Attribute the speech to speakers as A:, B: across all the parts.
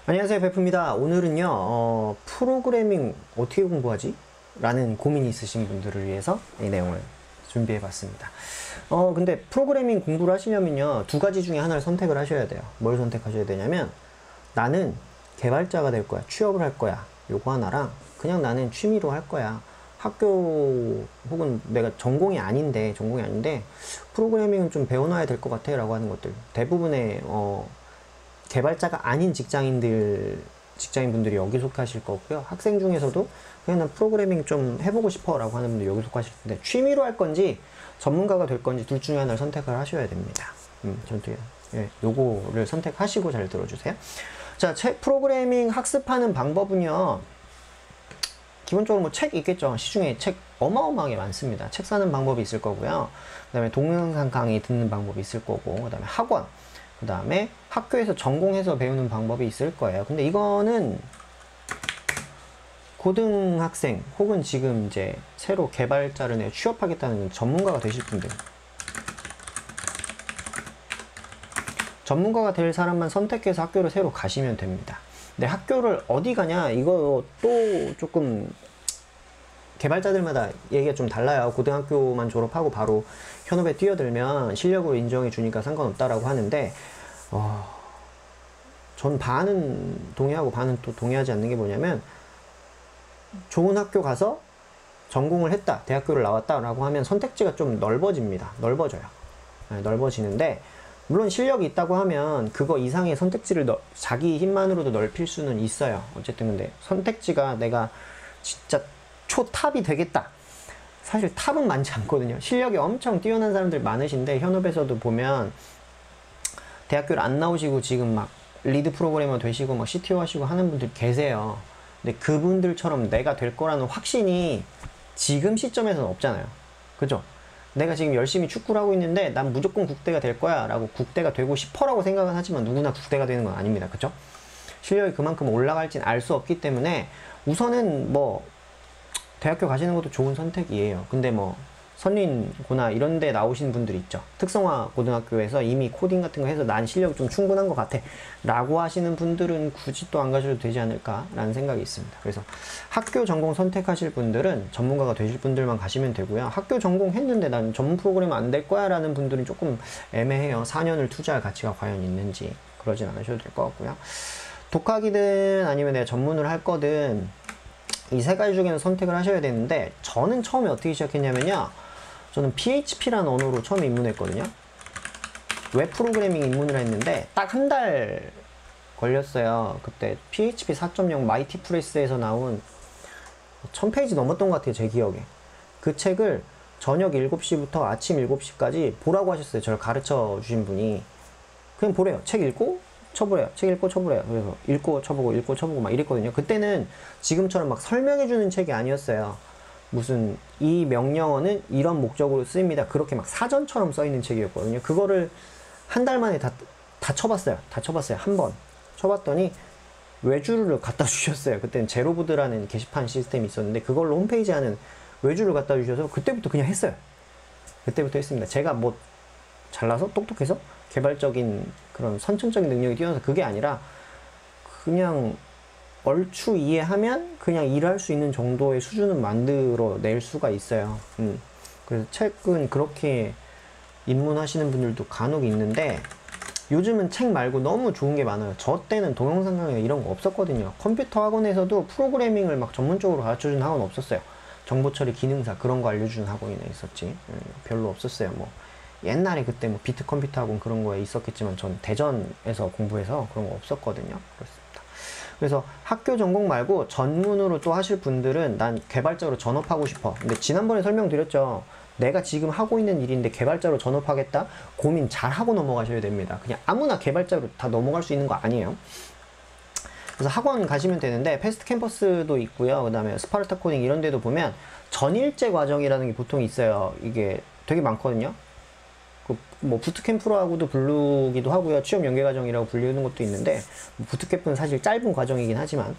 A: 안녕하세요, 베프입니다. 오늘은요, 프로그래밍 어떻게 공부하지? 라는 고민이 있으신 분들을 위해서 이 내용을 준비해 봤습니다. 근데 프로그래밍 공부를 하시려면요, 두 가지 중에 하나를 선택을 하셔야 돼요. 뭘 선택하셔야 되냐면, 나는 개발자가 될 거야, 취업을 할 거야. 요거 하나랑, 그냥 나는 취미로 할 거야. 학교 혹은 내가 전공이 아닌데 프로그래밍은 좀 배워놔야 될 것 같아 라고 하는 것들, 대부분의 개발자가 아닌 직장인분들이 여기 속하실 거고요. 학생 중에서도 그냥 난 프로그래밍 좀 해보고 싶어 라고 하는 분들 여기 속하실 텐데, 취미로 할 건지 전문가가 될 건지 둘 중에 하나를 선택을 하셔야 됩니다. 요거를 선택하시고 잘 들어주세요. 자, 프로그래밍 학습하는 방법은요, 기본적으로 뭐 책 있겠죠. 시중에 책 어마어마하게 많습니다. 책 사는 방법이 있을 거고요. 그 다음에 동영상 강의 듣는 방법이 있을 거고, 그 다음에 학원, 그 다음에 학교에서 전공해서 배우는 방법이 있을 거예요. 근데 이거는 고등학생 혹은 지금 이제 새로 개발자를 취업하겠다는 전문가가 되실 분들, 전문가가 될 사람만 선택해서 학교를 새로 가시면 됩니다. 근데 학교를 어디 가냐, 이거 또 조금 개발자들마다 얘기가 좀 달라요. 고등학교만 졸업하고 바로 현업에 뛰어들면 실력으로 인정해 주니까 상관없다라고 하는데, 전 반은 동의하고 반은 또 동의하지 않는 게 뭐냐면, 좋은 학교 가서 전공을 했다, 대학교를 나왔다라고 하면 선택지가 좀 넓어집니다. 넓어져요. 네, 넓어지는데, 물론 실력이 있다고 하면 그거 이상의 선택지를 자기 힘만으로도 넓힐 수는 있어요. 어쨌든 근데 선택지가 내가 진짜 초탑이 되겠다, 사실 탑은 많지 않거든요. 실력이 엄청 뛰어난 사람들 많으신데, 현업에서도 보면 대학교를 안 나오시고 지금 막 리드 프로그래머 되시고 막 CTO 하시고 하는 분들 계세요. 근데 그분들처럼 내가 될 거라는 확신이 지금 시점에서는 없잖아요. 그죠? 내가 지금 열심히 축구를 하고 있는데 난 무조건 국대가 될 거야 라고, 국대가 되고 싶어 라고 생각은 하지만 누구나 국대가 되는 건 아닙니다. 그죠? 실력이 그만큼 올라갈진 알 수 없기 때문에 우선은 뭐 대학교 가시는 것도 좋은 선택이에요. 근데 뭐 선린고나 이런 데 나오시는 분들 있죠. 특성화 고등학교에서 이미 코딩 같은 거 해서 난 실력이 좀 충분한 것 같아 라고 하시는 분들은 굳이 또 안 가셔도 되지 않을까 라는 생각이 있습니다. 그래서 학교 전공 선택하실 분들은 전문가가 되실 분들만 가시면 되고요. 학교 전공 했는데 난 전문 프로그램 안 될 거야 라는 분들은 조금 애매해요. 4년을 투자할 가치가 과연 있는지. 그러진 않으셔도 될 것 같고요. 독학이든 아니면 내가 전문을 할 거든 이 세 가지 중에는 선택을 하셔야 되는데, 저는 처음에 어떻게 시작했냐면요, 저는 PHP라는 언어로 처음에 입문했거든요. 웹 프로그래밍 입문을 했는데 딱 한 달 걸렸어요. 그때 PHP 4.0 마이티 프레스에서 나온 1000페이지 넘었던 것 같아요, 제 기억에. 그 책을 저녁 7시부터 아침 7시까지 보라고 하셨어요. 저를 가르쳐 주신 분이. 그냥 보래요. 책 읽고 쳐보래요. 책 읽고 쳐보래요. 그래서 읽고 쳐보고 막 이랬거든요. 그때는 지금처럼 막 설명해주는 책이 아니었어요. 무슨 이 명령어는 이런 목적으로 쓰입니다, 그렇게 막 사전처럼 써있는 책이었거든요. 그거를 한 달 만에 다 쳐봤어요. 한 번 쳐봤더니 외주를 갖다 주셨어요. 그때는 제로보드라는 게시판 시스템이 있었는데 그걸로 홈페이지 하는 외주를 갖다 주셔서 그때부터 그냥 했어요. 그때부터 했습니다. 제가 뭐 잘나서 똑똑해서 개발적인 그런 선천적인 능력이 뛰어나서 그게 아니라, 그냥 얼추 이해하면 그냥 일할 수 있는 정도의 수준은 만들어 낼 수가 있어요. 그래서 책은 그렇게 입문하시는 분들도 간혹 있는데, 요즘은 책 말고 너무 좋은 게 많아요. 저 때는 동영상 강의 이런 거 없었거든요. 컴퓨터 학원에서도 프로그래밍을 막 전문적으로 가르쳐주는 학원 없었어요. 정보 처리 기능사 그런 거 알려주는 학원이나 있었지, 별로 없었어요. 뭐 옛날에 그때 뭐 비트 컴퓨터 학원 그런 거에 있었겠지만 전 대전에서 공부해서 그런 거 없었거든요. 그렇습니다. 그래서 학교 전공 말고 전문으로 또 하실 분들은 난 개발자로 전업하고 싶어. 근데 지난번에 설명드렸죠. 내가 지금 하고 있는 일인데 개발자로 전업하겠다? 고민 잘 하고 넘어가셔야 됩니다. 그냥 아무나 개발자로 다 넘어갈 수 있는 거 아니에요. 그래서 학원 가시면 되는데, 패스트 캠퍼스도 있고요. 그 다음에 스파르타 코딩 이런 데도 보면 전일제 과정이라는 게 보통 있어요. 이게 되게 많거든요. 뭐 부트캠프라고도 부르기도 하고요. 취업 연계 과정이라고 불리는 것도 있는데, 부트캠프는 사실 짧은 과정이긴 하지만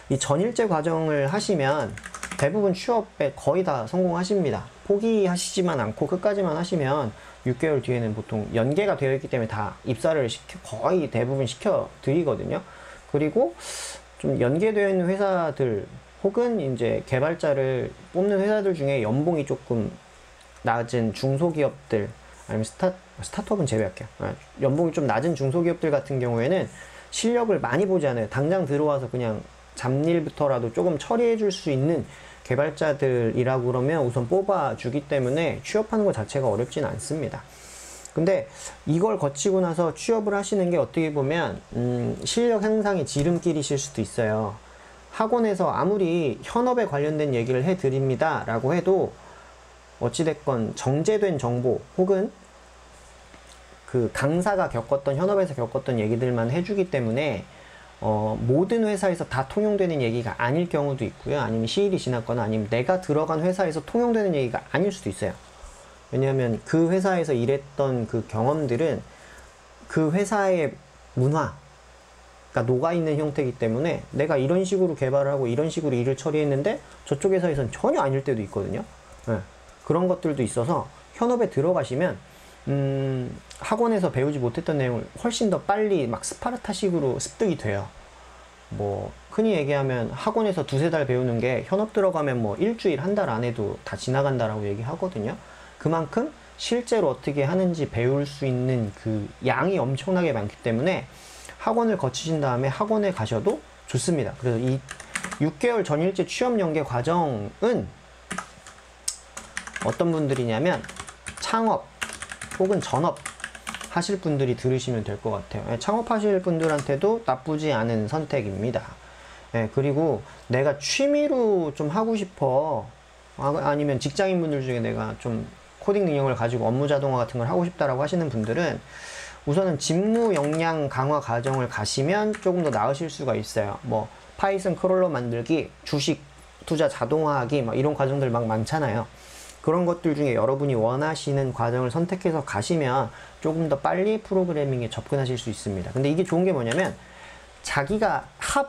A: 이 전일제 과정을 하시면 대부분 취업에 거의 다 성공하십니다. 포기하시지만 않고 끝까지만 하시면 6개월 뒤에는 보통 연계가 되어 있기 때문에 다 입사를 거의 대부분 시켜 드리거든요. 그리고 좀 연계되어 있는 회사들 혹은 이제 개발자를 뽑는 회사들 중에 연봉이 조금 낮은 중소기업들, 아니면 스타트업은 제외할게요. 연봉이 좀 낮은 중소기업들 같은 경우에는 실력을 많이 보지 않아요. 당장 들어와서 그냥 잡일부터라도 조금 처리해 줄 수 있는 개발자들이라고 그러면 우선 뽑아주기 때문에 취업하는 것 자체가 어렵진 않습니다. 근데 이걸 거치고 나서 취업을 하시는 게 어떻게 보면 실력 향상의 지름길이실 수도 있어요. 학원에서 아무리 현업에 관련된 얘기를 해드립니다 라고 해도 어찌됐건 정제된 정보 혹은 그 강사가 겪었던, 현업에서 겪었던 얘기들만 해주기 때문에 모든 회사에서 다 통용되는 얘기가 아닐 경우도 있고요. 아니면 시일이 지났거나 아니면 내가 들어간 회사에서 통용되는 얘기가 아닐 수도 있어요. 왜냐하면 그 회사에서 일했던 그 경험들은 그 회사의 문화가 녹아있는 형태이기 때문에 내가 이런 식으로 개발을 하고 이런 식으로 일을 처리했는데 저쪽 회사에서는 전혀 아닐 때도 있거든요. 네. 그런 것들도 있어서 현업에 들어가시면 학원에서 배우지 못했던 내용을 훨씬 더 빨리 막 스파르타식으로 습득이 돼요. 뭐 흔히 얘기하면 학원에서 두세 달 배우는 게 현업 들어가면 뭐 일주일, 한 달 안에도 다 지나간다라고 얘기하거든요. 그만큼 실제로 어떻게 하는지 배울 수 있는 그 양이 엄청나게 많기 때문에 학원을 거치신 다음에 학원에 가셔도 좋습니다. 그래서 이 6개월 전일제 취업 연계 과정은 어떤 분들이냐면 창업 혹은 전업 하실 분들이 들으시면 될 것 같아요. 창업하실 분들한테도 나쁘지 않은 선택입니다. 그리고 내가 취미로 좀 하고 싶어, 아니면 직장인분들 중에 내가 좀 코딩 능력을 가지고 업무 자동화 같은 걸 하고 싶다라고 하시는 분들은 우선은 직무 역량 강화 과정을 가시면 조금 더 나으실 수가 있어요. 뭐 파이썬 크롤러 만들기, 주식 투자 자동화하기, 막 이런 과정들 막 많잖아요. 그런 것들 중에 여러분이 원하시는 과정을 선택해서 가시면 조금 더 빨리 프로그래밍에 접근하실 수 있습니다. 근데 이게 좋은 게 뭐냐면 자기가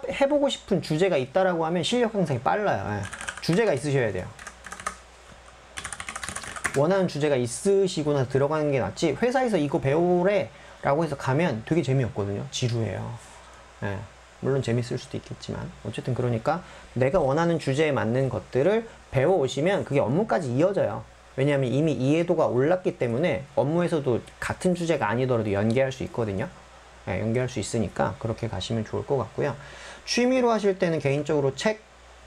A: 해보고 싶은 주제가 있다라고 하면 실력 향상이 빨라요. 주제가 있으셔야 돼요. 원하는 주제가 있으시고 나서 들어가는 게 낫지, 회사에서 이거 배우래 라고 해서 가면 되게 재미없거든요. 지루해요. 물론 재밌을 수도 있겠지만 어쨌든 그러니까 내가 원하는 주제에 맞는 것들을 배워오시면 그게 업무까지 이어져요. 왜냐하면 이미 이해도가 올랐기 때문에 업무에서도 같은 주제가 아니더라도 연계할 수 있거든요. 연계할 수 있으니까 그렇게 가시면 좋을 것 같고요. 취미로 하실 때는 개인적으로 책,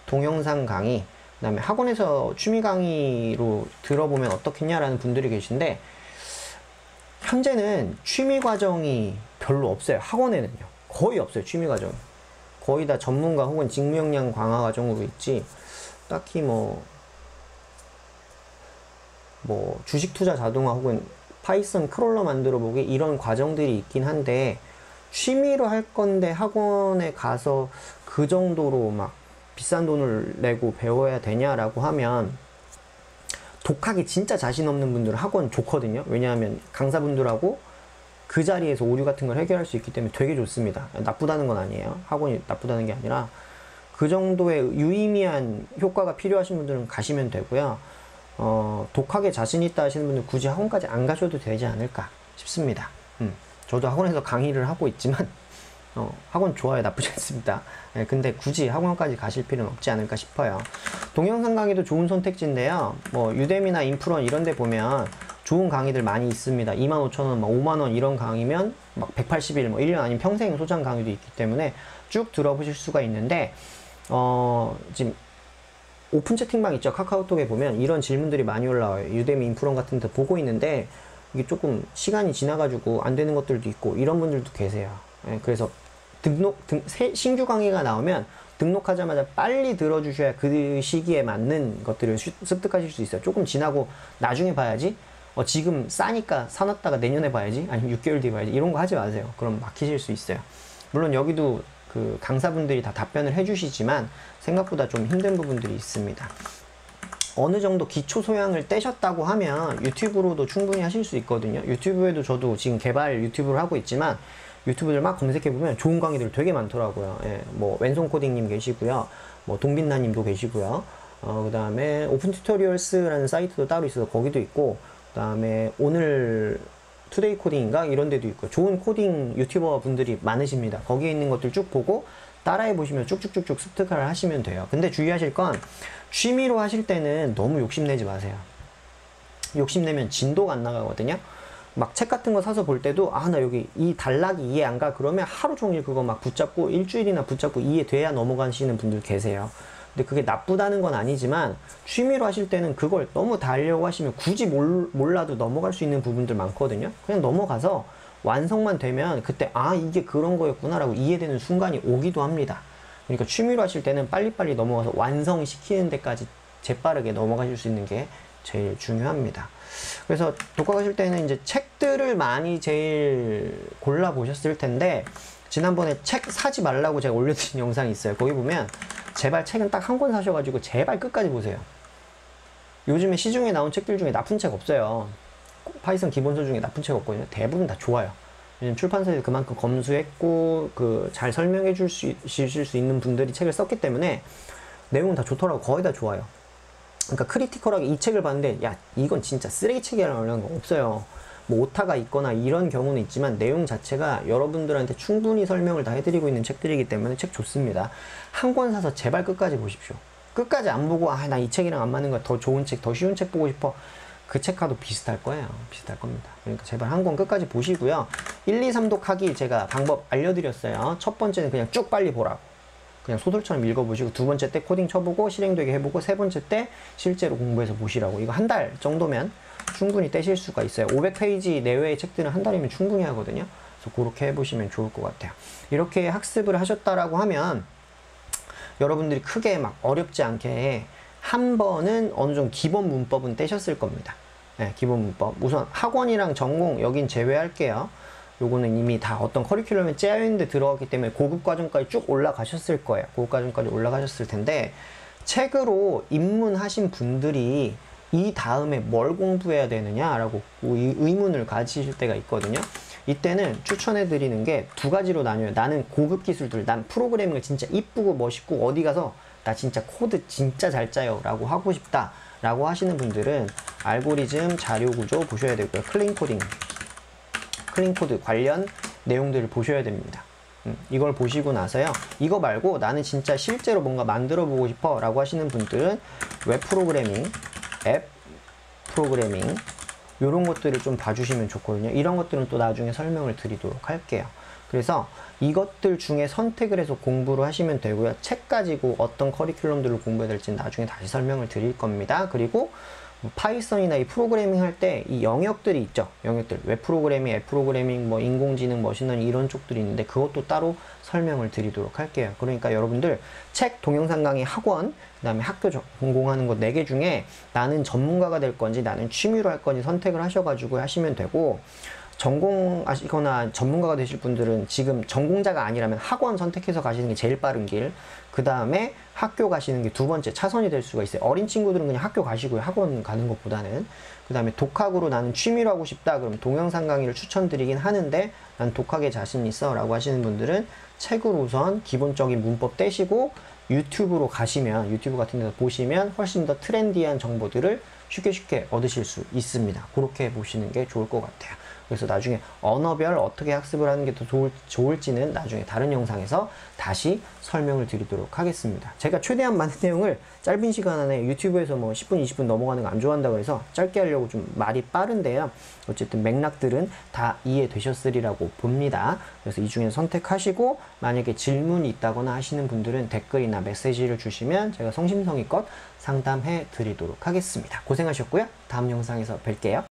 A: 동영상 강의, 그 다음에 학원에서 취미 강의로 들어보면 어떻겠냐라는 분들이 계신데, 현재는 취미 과정이 별로 없어요. 학원에는요. 거의 없어요. 취미 과정. 거의 다 전문가 혹은 직무 역량 강화 과정으로 있지, 딱히 뭐 주식 투자 자동화 혹은 파이썬 크롤러 만들어 보기 이런 과정들이 있긴 한데, 취미로 할 건데 학원에 가서 그 정도로 막 비싼 돈을 내고 배워야 되냐라고 하면, 독학이 진짜 자신 없는 분들은 학원 좋거든요. 왜냐하면 강사분들하고 그 자리에서 오류 같은 걸 해결할 수 있기 때문에 되게 좋습니다. 나쁘다는 건 아니에요. 학원이 나쁘다는 게 아니라 그 정도의 유의미한 효과가 필요하신 분들은 가시면 되고요. 독학에 자신 있다 하시는 분들 굳이 학원까지 안 가셔도 되지 않을까 싶습니다. 저도 학원에서 강의를 하고 있지만 학원 좋아요. 나쁘지 않습니다. 근데 굳이 학원까지 가실 필요는 없지 않을까 싶어요. 동영상 강의도 좋은 선택지인데요. 뭐 유데미나 인프런 이런 데 보면 좋은 강의들 많이 있습니다. 25,000원, 막 5만원 이런 강의면 막 180일, 뭐 1년 아니면 평생 소장 강의도 있기 때문에 쭉 들어보실 수가 있는데, 지금 오픈 채팅방 있죠. 카카오톡에 보면 이런 질문들이 많이 올라와요. 유데미 인프런 같은 데 보고 있는데 이게 조금 시간이 지나가지고 안 되는 것들도 있고 이런 분들도 계세요. 그래서 신규 강의가 나오면 등록하자마자 빨리 들어주셔야 그 시기에 맞는 것들을 습득하실 수 있어요. 조금 지나고 나중에 봐야지, 지금 싸니까 사놨다가 내년에 봐야지, 아니면 6개월 뒤에 봐야지, 이런 거 하지 마세요. 그럼 막히실 수 있어요. 물론 여기도 그 강사분들이 다 답변을 해주시지만 생각보다 좀 힘든 부분들이 있습니다. 어느 정도 기초 소양을 떼셨다고 하면 유튜브로도 충분히 하실 수 있거든요. 유튜브에도 저도 지금 개발 유튜브를 하고 있지만 유튜브들 막 검색해보면 좋은 강의들 되게 많더라고요. 뭐 왼손 코딩님 계시고요, 뭐 동빈나님도 계시고요, 그 다음에 오픈 튜토리얼스라는 사이트도 따로 있어서 거기도 있고, 그 다음에 오늘 투데이 코딩인가 이런 데도 있고 좋은 코딩 유튜버 분들이 많으십니다. 거기에 있는 것들 쭉 보고 따라해 보시면 쭉쭉쭉쭉 습득을 하시면 돼요. 근데 주의하실 건 취미로 하실 때는 너무 욕심내지 마세요. 욕심내면 진도가 안 나가거든요. 막 책 같은 거 사서 볼 때도 아 나 여기 이 단락이 이해 안 가 그러면 하루 종일 그거 막 붙잡고 일주일이나 붙잡고 이해돼야 넘어가시는 분들 계세요. 근데 그게 나쁘다는 건 아니지만 취미로 하실 때는 그걸 너무 다 하려고 하시면 굳이 몰라도 넘어갈 수 있는 부분들 많거든요. 그냥 넘어가서 완성만 되면 그때 아 이게 그런 거였구나 라고 이해되는 순간이 오기도 합니다. 그러니까 취미로 하실 때는 빨리빨리 넘어가서 완성시키는 데까지 재빠르게 넘어가실 수 있는 게 제일 중요합니다. 그래서 독학하실 때는 이제 책들을 많이 제일 골라보셨을 텐데 지난번에 책 사지 말라고 제가 올려드린 영상이 있어요. 거기 보면 제발 책은 딱 한 권 사셔가지고 제발 끝까지 보세요. 요즘에 시중에 나온 책들 중에 나쁜 책 없어요. 파이썬 기본서 중에 나쁜 책 없거든요. 대부분 다 좋아요. 왜냐면 출판사에서 그만큼 검수했고 잘 설명해 주실 수 있는 분들이 책을 썼기 때문에 내용은 다 좋더라고. 거의 다 좋아요. 그러니까 크리티컬하게 이 책을 봤는데 야 이건 진짜 쓰레기 책이라는 거 없어요. 뭐 오타가 있거나 이런 경우는 있지만 내용 자체가 여러분들한테 충분히 설명을 다 해드리고 있는 책들이기 때문에 책 좋습니다. 한 권 사서 제발 끝까지 보십시오. 끝까지 안 보고 아 나 이 책이랑 안 맞는 거야. 더 좋은 책, 더 쉬운 책 보고 싶어. 그 책하도 비슷할 거예요. 비슷할 겁니다. 그러니까 제발 한 권 끝까지 보시고요. 1, 2, 3독하기 제가 방법 알려드렸어요. 첫 번째는 그냥 쭉 빨리 보라고. 그냥 소설처럼 읽어보시고 두 번째 때 코딩 쳐보고 실행되게 해보고 세 번째 때 실제로 공부해서 보시라고. 이거 한 달 정도면 충분히 떼실 수가 있어요. 500페이지 내외의 책들은 한 달이면 충분히 하거든요. 그래서 그렇게 해보시면 좋을 것 같아요. 이렇게 학습을 하셨다라고 하면 여러분들이 크게 막 어렵지 않게 한 번은 어느 정도 기본 문법은 떼셨을 겁니다. 네, 기본 문법. 우선 학원이랑 전공 여긴 제외할게요. 요거는 이미 다 어떤 커리큘럼에 짜여있는데 들어갔기 때문에 고급 과정까지 쭉 올라가셨을 거예요. 고급 과정까지 올라가셨을 텐데 책으로 입문하신 분들이 이 다음에 뭘 공부해야 되느냐라고 의문을 가지실 때가 있거든요. 이때는 추천해 드리는 게 두 가지로 나뉘어요. 나는 고급 기술들, 난 프로그래밍을 진짜 이쁘고 멋있고 어디 가서 나 진짜 코드 진짜 잘 짜요 라고 하고 싶다 라고 하시는 분들은 알고리즘 자료 구조 보셔야 되고요. 클린코드 관련 내용들을 보셔야 됩니다. 이걸 보시고 나서요. 이거 말고 나는 진짜 실제로 뭔가 만들어 보고 싶어 라고 하시는 분들은 웹 프로그래밍, 앱 프로그래밍 이런 것들을 좀 봐주시면 좋거든요. 이런 것들은 또 나중에 설명을 드리도록 할게요. 그래서 이것들 중에 선택을 해서 공부를 하시면 되고요. 책 가지고 어떤 커리큘럼들을 공부해야 될지는 나중에 다시 설명을 드릴 겁니다. 그리고 파이썬이나 이 프로그래밍 할 때 이 영역들이 있죠. 영역들. 웹 프로그래밍, 앱 프로그래밍, 뭐 인공지능, 머신러닝 이런 쪽들이 있는데 그것도 따로 설명을 드리도록 할게요. 그러니까 여러분들 책, 동영상 강의, 학원, 그 다음에 학교 전공하는 거 4개 중에 나는 전문가가 될 건지 나는 취미로 할 건지 선택을 하셔가지고 하시면 되고 전공하시거나 전문가가 되실 분들은 지금 전공자가 아니라면 학원 선택해서 가시는 게 제일 빠른 길. 그 다음에 학교 가시는 게 두 번째 차선이 될 수가 있어요. 어린 친구들은 그냥 학교 가시고요. 학원 가는 것보다는. 그 다음에 독학으로 나는 취미로 하고 싶다. 그럼 동영상 강의를 추천드리긴 하는데 난 독학에 자신 있어 라고 하시는 분들은 책을 우선 기본적인 문법 떼시고 유튜브로 가시면 유튜브 같은 데서 보시면 훨씬 더 트렌디한 정보들을 쉽게 얻으실 수 있습니다. 그렇게 보시는 게 좋을 것 같아요. 그래서 나중에 언어별 어떻게 학습을 하는 게 더 좋을지는 나중에 다른 영상에서 다시 설명을 드리도록 하겠습니다. 제가 최대한 많은 내용을 짧은 시간 안에 유튜브에서 뭐 10분, 20분 넘어가는 거 안 좋아한다고 해서 짧게 하려고 좀 말이 빠른데요. 어쨌든 맥락들은 다 이해되셨으리라고 봅니다. 그래서 이 중에 선택하시고 만약에 질문이 있다거나 하시는 분들은 댓글이나 메시지를 주시면 제가 성심성의껏 상담해 드리도록 하겠습니다. 고생하셨고요. 다음 영상에서 뵐게요.